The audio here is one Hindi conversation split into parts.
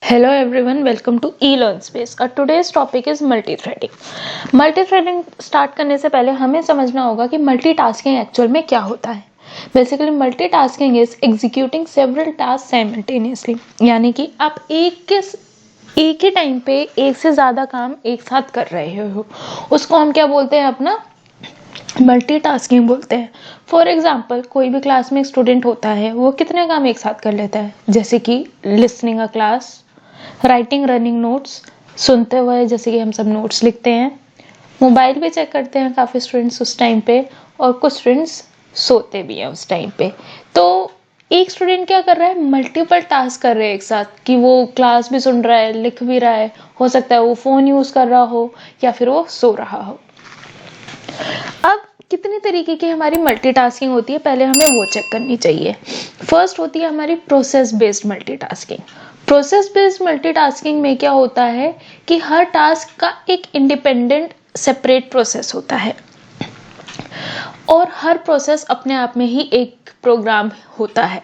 Hello everyone, welcome to eLearnSpace. Today's topic is multi-threading. Multi-threading start करने से पहले हमें समझना होगा कि मल्टीटास्किंग एक्चुअल में क्या होता है. Basically multitasking is executing several task simultaneously, यानी कि आप एक ही टाइम पे एक से ज़्यादा काम एक साथ कर रहे हो. उसको हम क्या बोलते हैं, अपना मल्टीटास्किंग बोलते हैं. फॉर एग्जाम्पल, कोई भी क्लास में एक स्टूडेंट होता है, वो कितने काम एक साथ कर लेता है, जैसे कि लिसनिंग अ क्लास, राइटिंग रनिंग नोट्स, सुनते हुए जैसे कि हम सब नोट्स लिखते हैं, मोबाइल भी चेक करते हैं काफ़ी स्टूडेंट्स उस टाइम पे, और कुछ स्टूडेंट्स सोते भी हैं उस टाइम पे. तो एक स्टूडेंट क्या कर रहा है, मल्टीपल टास्क कर रहे हैं एक साथ, कि वो क्लास भी सुन रहा है, लिख भी रहा है, हो सकता है वो फ़ोन यूज़ कर रहा हो या फिर वो सो रहा हो. अब कितनी तरीके की हमारी मल्टीटास्किंग होती है, पहले हमें वो चेक करनी चाहिए. फर्स्ट होती है हमारी process based multitasking. Process based multitasking में क्या होता है कि हर टास्क का एक इंडिपेंडेंट सेपरेट प्रोसेस होता है, और हर प्रोसेस अपने आप में ही एक प्रोग्राम होता है.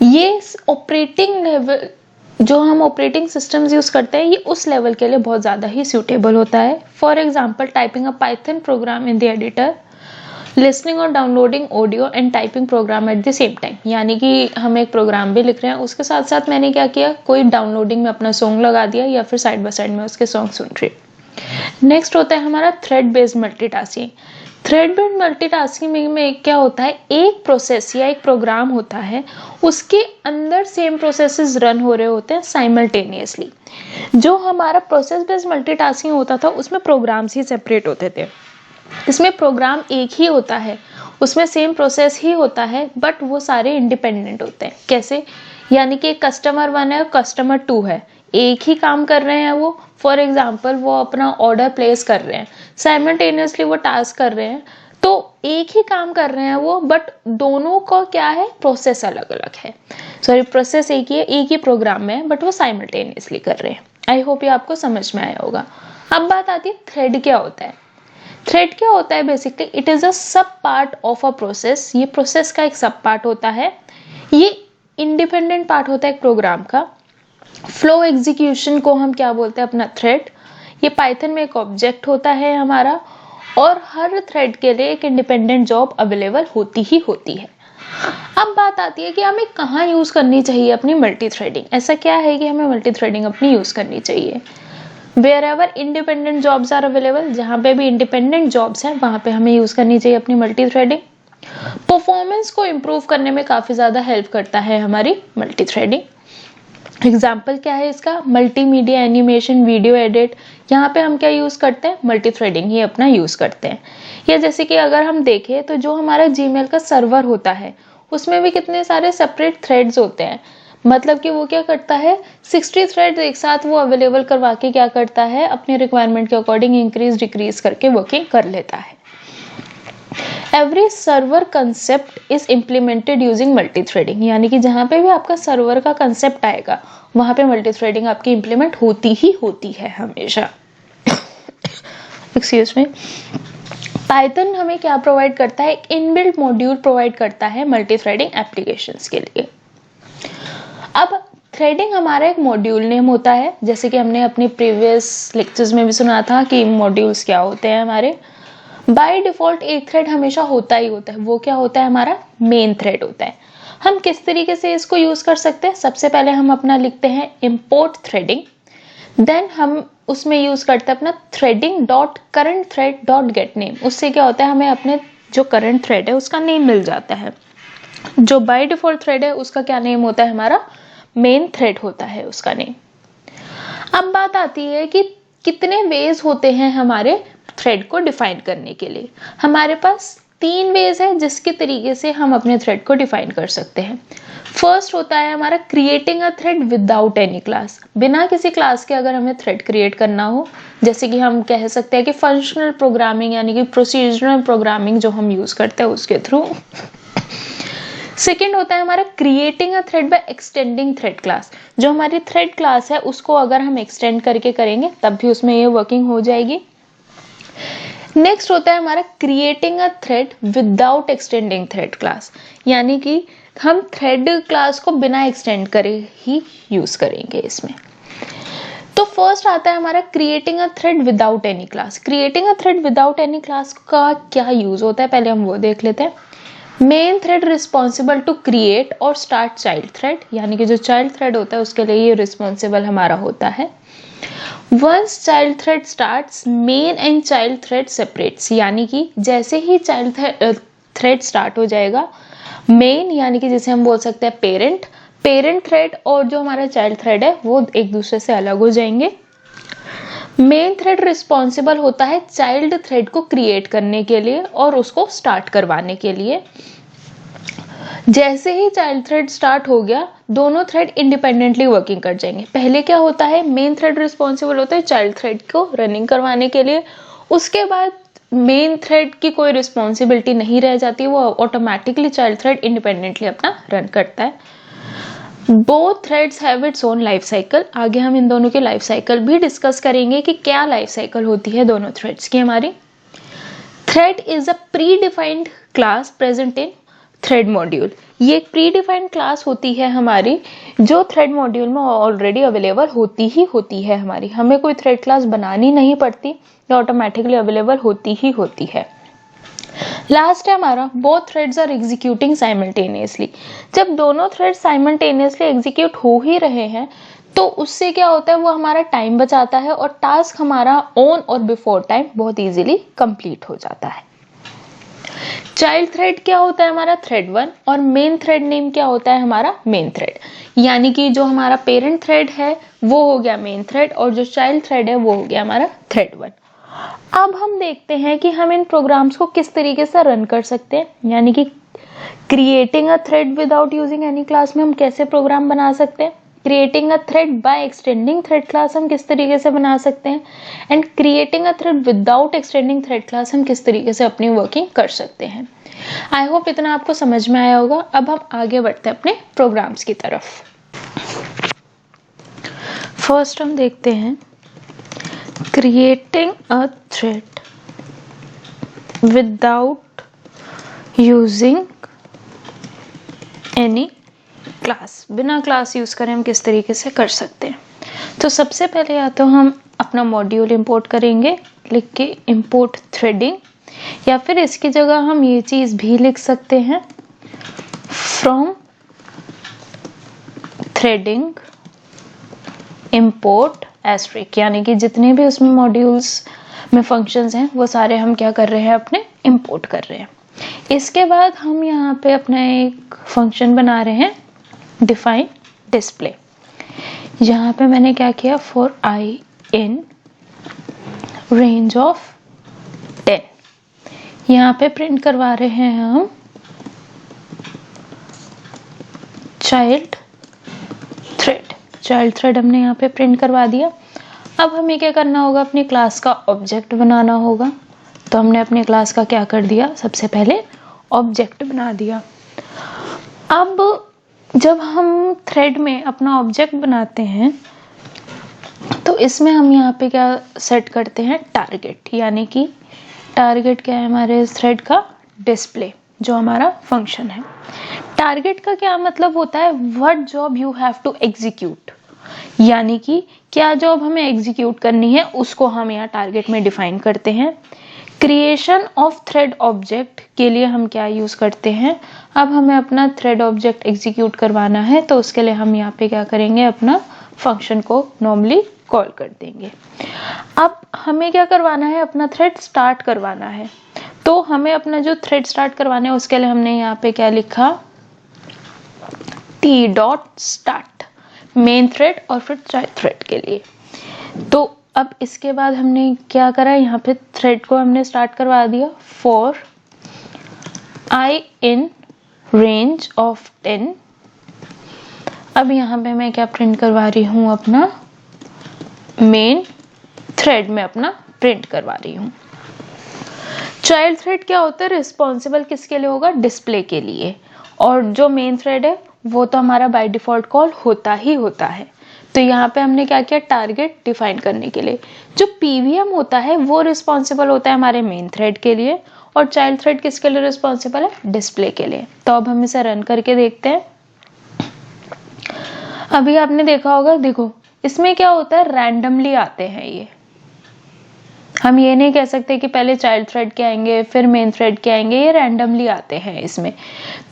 ये ऑपरेटिंग लेवल, जो हम ऑपरेटिंग सिस्टम्स यूज करते हैं, ये उस लेवल के लिए बहुत ज़्यादा ही सूटेबल होता है. For example, typing a Python program in the editor, listening और downloading audio and typing program at the same time. यानी कि हम एक प्रोग्राम भी लिख रहे हैं, उसके साथ साथ मैंने क्या किया, कोई डाउनलोडिंग में अपना सॉन्ग लगा दिया या फिर साइड बाय साइड में उसके सॉन्ग सुन रही. नेक्स्ट होता है हमारा thread based multitasking. Thread based multitasking में क्या होता है, एक प्रोसेस या एक प्रोग्राम होता है, उसके अंदर सेम प्रोसेसेस रन हो रहे होते हैं साइमल्टेनियसली. जो हमारा प्रोसेस बेस्ड मल्टीटास्किंग होता था, उसमें प्रोग्राम्स ही सेपरेट होते थे. इसमें प्रोग्राम एक ही होता है, उसमें सेम प्रोसेस ही होता है, बट वो सारे इंडिपेंडेंट होते हैं. कैसे, यानी कि कस्टमर 1 है और कस्टमर 2 है, एक ही काम कर रहे हैं वो. फॉर एग्जाम्पल, वो अपना ऑर्डर प्लेस कर रहे हैं, साइमल्टेनियसली वो टास्क कर रहे हैं, तो एक ही काम कर रहे हैं वो, बट दोनों का क्या है, प्रोसेस अलग अलग है. सॉरी, प्रोसेस एक ही है, एक ही प्रोग्राम में है, बट वो साइमल्टेनियसली कर रहे हैं. आई होप ये आपको समझ में आया होगा. अब बात आती है थ्रेड क्या होता है. थ्रेड क्या होता है, बेसिकली इट इज अ सब पार्ट ऑफ अ प्रोसेस. ये प्रोसेस का एक सब पार्ट होता है, ये इंडिपेंडेंट पार्ट होता है एक प्रोग्राम का. फ्लो एग्जीक्यूशन को हम क्या बोलते हैं, अपना थ्रेड. ये पाइथन में एक ऑब्जेक्ट होता है हमारा, और हर थ्रेड के लिए एक इंडिपेंडेंट जॉब अवेलेबल होती ही होती है. अब बात आती है कि हमें कहाँ यूज करनी चाहिए अपनी मल्टी थ्रेडिंग. ऐसा क्या है कि हमें मल्टी थ्रेडिंग अपनी यूज करनी चाहिए. Where independent jobs are available, जहाँ पे भी इंडिपेंडेंट जॉब्स हैं, वहां पे हमें यूज करनी चाहिए अपनी मल्टी थ्रेडिंग. परफॉर्मेंस को इम्प्रूव करने में काफी ज्यादा हेल्प करता है हमारी मल्टी थ्रेडिंग. एग्जाम्पल क्या है इसका, मल्टीमीडिया एनिमेशन, वीडियो एडिट, यहाँ पे हम क्या यूज करते हैं, मल्टी थ्रेडिंग ही अपना यूज करते हैं. या जैसे कि अगर हम देखें तो जो हमारा जीमेल का सर्वर होता है, उसमें भी कितने सारे सेपरेट थ्रेड्स होते हैं. मतलब कि वो क्या करता है, 60 थ्रेड्स एक साथ वो अवेलेबल करवा के क्या करता है, अपने रिक्वायरमेंट के अकॉर्डिंग इंक्रीज डिक्रीज करके वर्किंग कर लेता है. Every server concept is implemented using multi threading. यानी कि जहाँ पे भी आपका सर्वर का कंसेप्ट आएगा, वहां पे मल्टी थ्रेडिंग आपकी इम्प्लीमेंट होती ही होती है हमेशा. Excuse me. पाइथन हमें क्या प्रोवाइड करता है, एक इनबिल्ट मॉड्यूल प्रोवाइड करता है मल्टी थ्रेडिंग एप्लीकेशंस के लिए. अब थ्रेडिंग हमारा एक मॉड्यूल नेम होता है, जैसे कि हमने अपनी प्रीवियस लेक्चर्स में भी सुना था कि मॉड्यूल्स क्या होते हैं हमारे. बाय डिफॉल्ट एक थ्रेड हमेशा होता ही होता है, वो क्या होता है, हमारा मेन थ्रेड होता है. हम किस तरीके से इसको यूज कर सकते हैं, सबसे पहले हम अपना लिखते हैं इंपोर्ट थ्रेडिंग, देन हम उसमें यूज करते हैं अपना threading dot current thread dot gate name. उससे क्या होता है, हमें अपने जो करंट थ्रेड है उसका नेम मिल जाता है. जो बाय डिफॉल्ट थ्रेड है उसका क्या नेम होता है, हमारा मेन थ्रेड होता है उसका नेम. अब बात आती है कि कितने वेज होते हैं हमारे थ्रेड को डिफाइन करने के लिए. हमारे पास 3 वेज है जिसके तरीके से हम अपने थ्रेड को डिफाइन कर सकते हैं. फर्स्ट होता है हमारा creating a thread without any class. बिना किसी क्लास के अगर हमें थ्रेड क्रिएट करना हो, जैसे कि हम कह सकते हैं कि फंक्शनल प्रोग्रामिंग, यानी कि प्रोसीजरल प्रोग्रामिंग जो हम यूज करते हैं उसके थ्रू. सेकेंड होता है हमारा creating a thread by extending thread class. जो हमारी थ्रेड क्लास है उसको अगर हम एक्सटेंड करके करेंगे तब भी उसमें ये वर्किंग हो जाएगी. नेक्स्ट होता है हमारा creating a thread without extending thread class. यानी कि हम थ्रेड क्लास को बिना एक्सटेंड करे ही यूज करेंगे इसमें। तो फर्स्ट आता है हमारा creating a thread without any class. Creating a thread without any class का क्या यूज होता है, पहले हम वो देख लेते हैं। Main thread responsible to create और स्टार्ट चाइल्ड थ्रेड, यानी कि जो चाइल्ड थ्रेड होता है उसके लिए ये रिस्पॉन्सिबल हमारा होता है। Once child thread starts main and child thread separates, यानी कि जैसे ही चाइल्ड थ्रेड स्टार्ट हो जाएगा, मेन यानी कि जैसे हम बोल सकते हैं पेरेंट थ्रेड और जो हमारा चाइल्ड थ्रेड है वो एक दूसरे से अलग हो जाएंगे। मेन थ्रेड रिस्पॉन्सिबल होता है चाइल्ड थ्रेड को क्रिएट करने के लिए और उसको स्टार्ट करवाने के लिए। जैसे ही चाइल्ड थ्रेड स्टार्ट हो गया, दोनों थ्रेड इंडिपेंडेंटली वर्किंग कर जाएंगे। पहले क्या होता है, मेन थ्रेड रिस्पॉन्सिबल होता है चाइल्ड थ्रेड को रनिंग करवाने के लिए, उसके बाद मेन थ्रेड की कोई रिस्पॉन्सिबिलिटी नहीं रह जाती, वो ऑटोमेटिकली चाइल्ड थ्रेड इंडिपेंडेंटली अपना रन करता है। Both threads have its own life cycle. आगे हम इन दोनों की लाइफ साइकिल भी डिस्कस करेंगे कि क्या लाइफ साइकिल होती है दोनों थ्रेड्स की हमारी। Thread is a pre defined class present in thread module. ये एक प्री डिफाइंड क्लास होती है हमारी, जो थ्रेड मॉड्यूल में ऑलरेडी अवेलेबल होती है हमारी। हमें कोई थ्रेड क्लास बनानी नहीं पड़ती, ये ऑटोमेटिकली अवेलेबल होती है। लास्ट है हमारा both threads are executing simultaneously. जब दोनों थ्रेड्स साइमल्टेनियसली एग्जीक्यूट हो ही रहे हैं तो उससे क्या होता है, वो हमारा टाइम बचाता है और टास्क हमारा ऑन और बिफोर टाइम बहुत इजीली कंप्लीट हो जाता है। चाइल्ड थ्रेड क्या होता है हमारा थ्रेड 1 और मेन थ्रेड नेम क्या होता है हमारा मेन थ्रेड, यानी कि जो हमारा पेरेंट थ्रेड है वो हो गया मेन थ्रेड और जो चाइल्ड थ्रेड है वो हो गया हमारा थ्रेड 1। अब हम देखते हैं कि हम इन प्रोग्राम्स को किस तरीके से रन कर सकते हैं, यानी कि creating a thread without using any class में हम कैसे प्रोग्राम बना सकते हैं, creating a thread by extending thread class हम किस तरीके से बना सकते हैं, and creating a thread without extending thread class हम किस तरीके से अपनी वर्किंग कर सकते हैं। आई होप इतना आपको समझ में आया होगा। अब हम आगे बढ़ते हैं अपने प्रोग्राम्स की तरफ। फर्स्ट हम देखते हैं creating a thread without using any class। बिना क्लास यूज करें हम किस तरीके से कर सकते हैं। तो सबसे पहले या तो हम अपना मॉड्यूल इंपोर्ट करेंगे, लिख के इंपोर्ट थ्रेडिंग, या फिर इसकी जगह हम ये चीज भी लिख सकते हैं फ्रॉम थ्रेडिंग इंपोर्ट एस्ट्रिक, यानी कि जितने भी उसमें मॉड्यूल्स में फंक्शंस हैं वो सारे हम क्या कर रहे हैं अपने इंपोर्ट कर रहे हैं। इसके बाद हम यहाँ पे अपना एक फंक्शन बना रहे हैं डिफाइन डिस्प्ले। यहाँ पे मैंने क्या किया, for I in range of 10, यहाँ पे प्रिंट करवा रहे हैं हम चाइल्ड थ्रेड हमने यहाँ पे प्रिंट करवा दिया। अब हमें क्या करना होगा, अपनी क्लास का ऑब्जेक्ट बनाना होगा। तो हमने अपने क्लास का क्या कर दिया, सबसे पहले ऑब्जेक्ट बना दिया। अब जब हम थ्रेड में अपना ऑब्जेक्ट बनाते हैं तो इसमें हम यहाँ पे क्या सेट करते हैं, टारगेट, यानी कि टारगेट क्या है हमारे थ्रेड का, डिस्प्ले, जो हमारा फंक्शन है। टारगेट का क्या मतलब होता है, what job you have to execute, यानी कि क्या जॉब हमें एग्जीक्यूट करनी है उसको हम यहाँ टारगेट में डिफाइन करते हैं। क्रिएशन ऑफ थ्रेड ऑब्जेक्ट के लिए हम क्या यूज करते हैं, अब हमें अपना थ्रेड ऑब्जेक्ट एग्जीक्यूट करवाना है तो उसके लिए हम यहाँ पे क्या करेंगे, अपना फंक्शन को नॉर्मली कॉल कर देंगे। अब हमें क्या करवाना है, अपना थ्रेड स्टार्ट करवाना है। तो हमें अपना जो थ्रेड स्टार्ट करवाना है उसके लिए हमने यहाँ पे क्या लिखा, t.start मेन थ्रेड और फिर चाइल्ड थ्रेड के लिए। तो अब इसके बाद हमने क्या करा, यहाँ पे थ्रेड को हमने स्टार्ट करवा दिया for I in range of 10। अब यहाँ पे मैं क्या प्रिंट करवा रही हूँ, अपना मेन थ्रेड में अपना प्रिंट करवा रही हूँ। चाइल्ड थ्रेड क्या होता है, रिस्पॉन्सिबल किसके लिए होगा, डिस्प्ले के लिए, और जो मेन थ्रेड है वो तो हमारा बाय डिफॉल्ट कॉल होता ही होता है। तो यहाँ पे हमने क्या किया, टारगेट डिफाइन करने के लिए। जो पीवीएम होता है वो रिस्पॉन्सिबल होता है हमारे मेन थ्रेड के लिए, और चाइल्ड थ्रेड किसके लिए रिस्पॉन्सिबल है, डिस्प्ले के लिए। तो अब हम इसे रन करके देखते हैं। अभी आपने देखा होगा, देखो इसमें क्या होता है, रैंडमली आते हैं ये। हम ये नहीं कह सकते कि पहले चाइल्ड थ्रेड के आएंगे फिर मेन थ्रेड के आएंगे, ये रैंडमली आते हैं इसमें।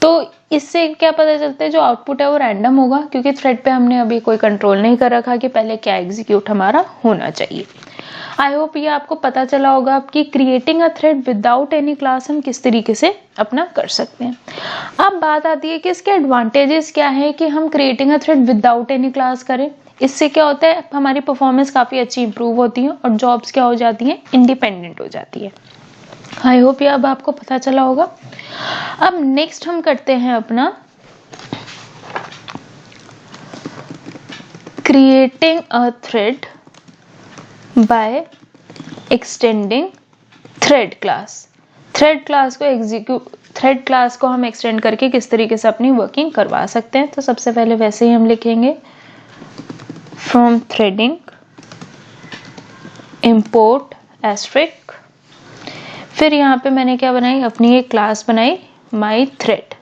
तो इससे क्या पता चलता है, जो आउटपुट है वो रैंडम होगा, क्योंकि थ्रेड पे हमने अभी कोई कंट्रोल नहीं कर रखा कि पहले क्या एग्जीक्यूट हमारा होना चाहिए। आई होप ये आपको पता चला होगा कि creating a thread without any class हम किस तरीके से अपना कर सकते हैं। अब बात आती है कि इसके एडवांटेजेस क्या है कि हम creating a thread without any class करें। इससे क्या होता है, हमारी परफॉर्मेंस काफ़ी अच्छी इंप्रूव होती है और जॉब्स क्या हो जाती हैं, इंडिपेंडेंट हो जाती है। आई होप ये अब आपको पता चला होगा। अब नेक्स्ट हम करते हैं अपना creating a thread by extending thread class. Thread class को हम एक्सटेंड करके किस तरीके से अपनी वर्किंग करवा सकते हैं। तो सबसे पहले वैसे ही हम लिखेंगे from threading import asterisk, फिर यहाँ पे मैंने क्या बनाई, अपनी एक क्लास बनाई my thread।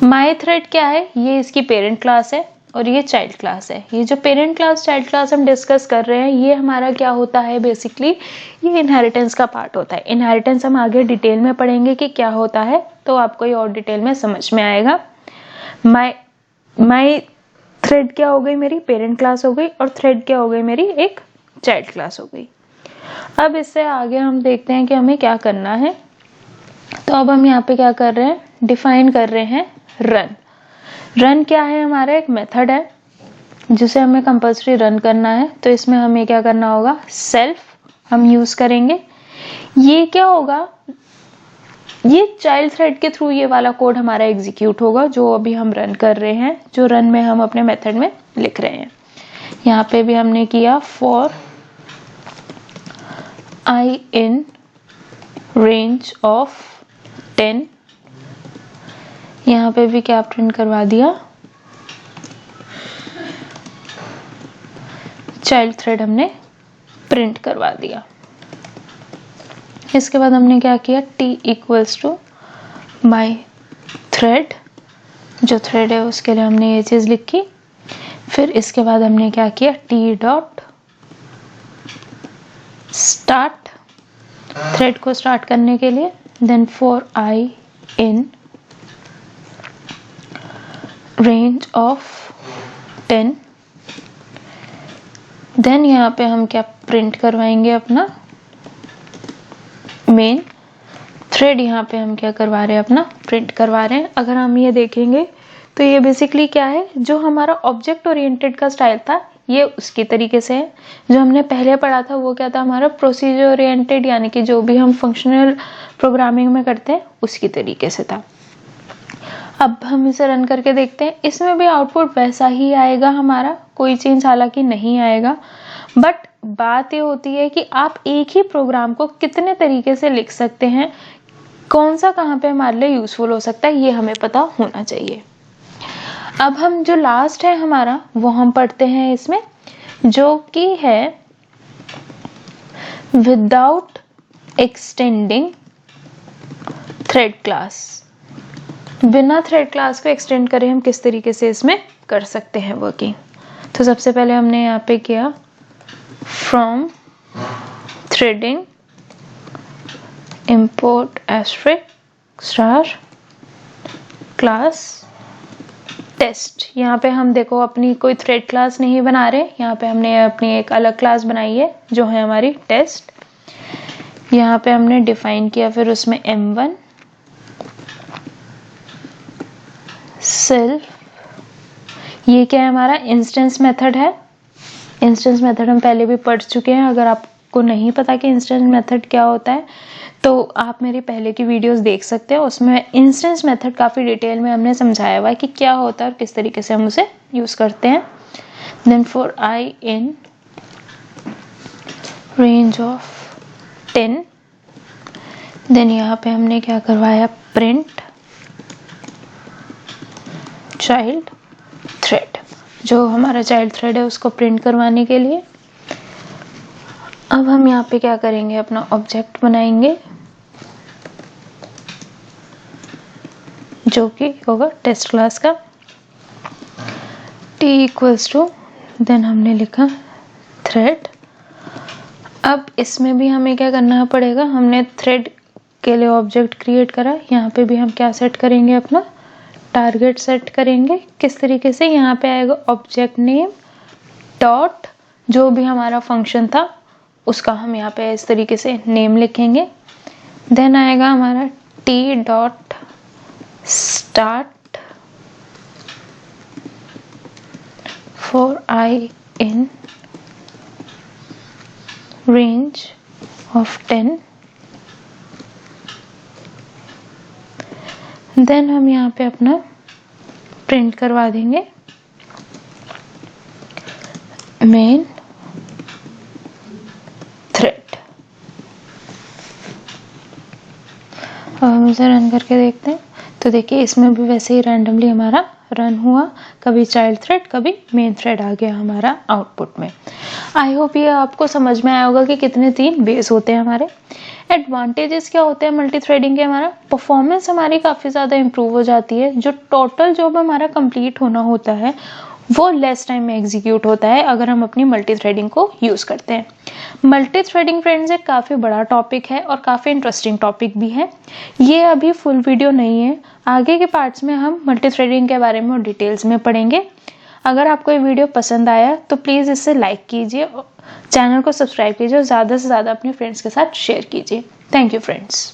my thread क्या है, ये इसकी पेरेंट क्लास है और ये चाइल्ड क्लास है। ये जो पेरेंट क्लास चाइल्ड क्लास हम डिस्कस कर रहे हैं, ये हमारा क्या होता है, बेसिकली ये इनहेरिटेंस का पार्ट होता है। इनहेरिटेंस हम आगे डिटेल में पढ़ेंगे कि क्या होता है, तो आपको ये और डिटेल में समझ में आएगा। my थ्रेड क्या हो गई, मेरी पेरेंट क्लास हो गई, और थ्रेड क्या हो गई, मेरी एक चाइल्ड क्लास हो गई। अब इससे आगे हम देखते हैं कि हमें क्या करना है। तो अब हम यहाँ पे क्या कर रहे हैं, डिफाइन कर रहे हैं रन। रन क्या है, हमारा एक मेथड है जिसे हमें कंपल्सरी रन करना है। तो इसमें हमें क्या करना होगा, सेल्फ हम यूज करेंगे। ये क्या होगा, ये चाइल्ड थ्रेड के थ्रू ये वाला कोड हमारा एग्जीक्यूट होगा जो अभी हम रन कर रहे हैं, जो रन में हम अपने मेथड में लिख रहे हैं। यहाँ पे भी हमने किया for i in range of 10। यहाँ पे भी क्या प्रिंट करवा दिया, चाइल्ड थ्रेड हमने प्रिंट करवा दिया। इसके बाद हमने क्या किया, t equals to my thread, जो थ्रेड है उसके लिए हमने ये चीज लिखी। फिर इसके बाद हमने क्या किया, t डॉट स्टार्ट, थ्रेड को स्टार्ट करने के लिए। Then for i in range of 10। Then यहाँ पे हम क्या प्रिंट करवाएंगे, अपना मेन थ्रेड। यहाँ पे हम क्या करवा रहे हैं, अपना प्रिंट करवा रहे हैं। अगर हम ये देखेंगे तो ये बेसिकली क्या है, जो हमारा ऑब्जेक्ट ओरिएंटेड का स्टाइल था ये उसकी तरीके से है। जो हमने पहले पढ़ा था वो क्या था, हमारा प्रोसीजर ओरिएंटेड, यानी कि जो भी हम फंक्शनल प्रोग्रामिंग में करते हैं उसकी तरीके से था। अब हम इसे रन करके देखते हैं। इसमें भी आउटपुट वैसा ही आएगा हमारा, कोई चेंज हालांकि नहीं आएगा। बट बात ये होती है कि आप एक ही प्रोग्राम को कितने तरीके से लिख सकते हैं, कौन सा कहाँ पे हमारे लिए यूजफुल हो सकता है, ये हमें पता होना चाहिए। अब हम जो लास्ट है हमारा वो हम पढ़ते हैं इसमें, जो कि है विदाउट एक्सटेंडिंग थ्रेड क्लास। बिना थ्रेड क्लास को एक्सटेंड करे हम किस तरीके से इसमें कर सकते हैं वर्किंग। तो सबसे पहले हमने यहाँ पे किया from threading import asterisk star class test. यहाँ पे हम देखो अपनी कोई थ्रेड क्लास नहीं बना रहे, यहाँ पे हमने अपनी एक अलग क्लास बनाई है जो है हमारी टेस्ट। यहाँ पे हमने डिफाइन किया फिर उसमें m1 सेल्फ, ये क्या है, हमारा इंस्टेंस मेथड है। इंस्टेंस मेथड हम पहले भी पढ़ चुके हैं। अगर आपको नहीं पता कि इंस्टेंस मेथड क्या होता है तो आप मेरी पहले की वीडियोस देख सकते हैं, उसमें इंस्टेंस मेथड काफ़ी डिटेल में हमने समझाया हुआ है कि क्या होता है और किस तरीके से हम उसे यूज़ करते हैं। Then for i in range of 10। Then यहाँ पे हमने क्या करवाया, प्रिंट चाइल्ड थ्रेड, जो हमारा चाइल्ड थ्रेड है उसको प्रिंट करवाने के लिए। अब हम यहाँ पे क्या करेंगे, अपना ऑब्जेक्ट बनाएंगे जो कि होगा टेस्ट क्लास का। t इक्वल्स टू, देन हमने लिखा थ्रेड। अब इसमें भी हमें क्या करना पड़ेगा, हमने थ्रेड के लिए ऑब्जेक्ट क्रिएट करा, यहाँ पे भी हम क्या सेट करेंगे, अपना टारगेट सेट करेंगे। किस तरीके से, यहाँ पे आएगा ऑब्जेक्ट नेम डॉट जो भी हमारा फंक्शन था उसका हम यहाँ पे इस तरीके से नेम लिखेंगे। देन आएगा हमारा T dot start for I in range of 10। Then हम यहाँ पे अपना प्रिंट करवा देंगे मेन थ्रेड। अब हम इसे रन करके देखते हैं, तो देखिए इसमें भी वैसे ही रैंडमली हमारा रन हुआ, कभी चाइल्ड थ्रेड कभी मेन थ्रेड आ गया हमारा आउटपुट में। आई होप ये आपको समझ में आया होगा कि कितने 3 बेस होते हैं हमारे। एडवांटेजेस क्या होते हैं मल्टी थ्रेडिंग के, हमारा परफॉर्मेंस हमारी काफ़ी ज़्यादा इंप्रूव हो जाती है। जो टोटल जॉब हमारा कंप्लीट होना होता है वो लेस टाइम में एग्जीक्यूट होता है अगर हम अपनी मल्टी थ्रेडिंग को यूज़ करते हैं। मल्टी थ्रेडिंग फ्रेंड्स एक काफ़ी बड़ा टॉपिक है और काफ़ी इंटरेस्टिंग टॉपिक भी है। ये अभी फुल वीडियो नहीं है, आगे के पार्ट्स में हम मल्टी थ्रेडिंग के बारे में और डिटेल्स में पढ़ेंगे। अगर आपको ये वीडियो पसंद आया तो प्लीज़ इसे लाइक कीजिए, चैनल को सब्सक्राइब कीजिए और ज़्यादा से ज़्यादा अपने फ्रेंड्स के साथ शेयर कीजिए। Thank you friends.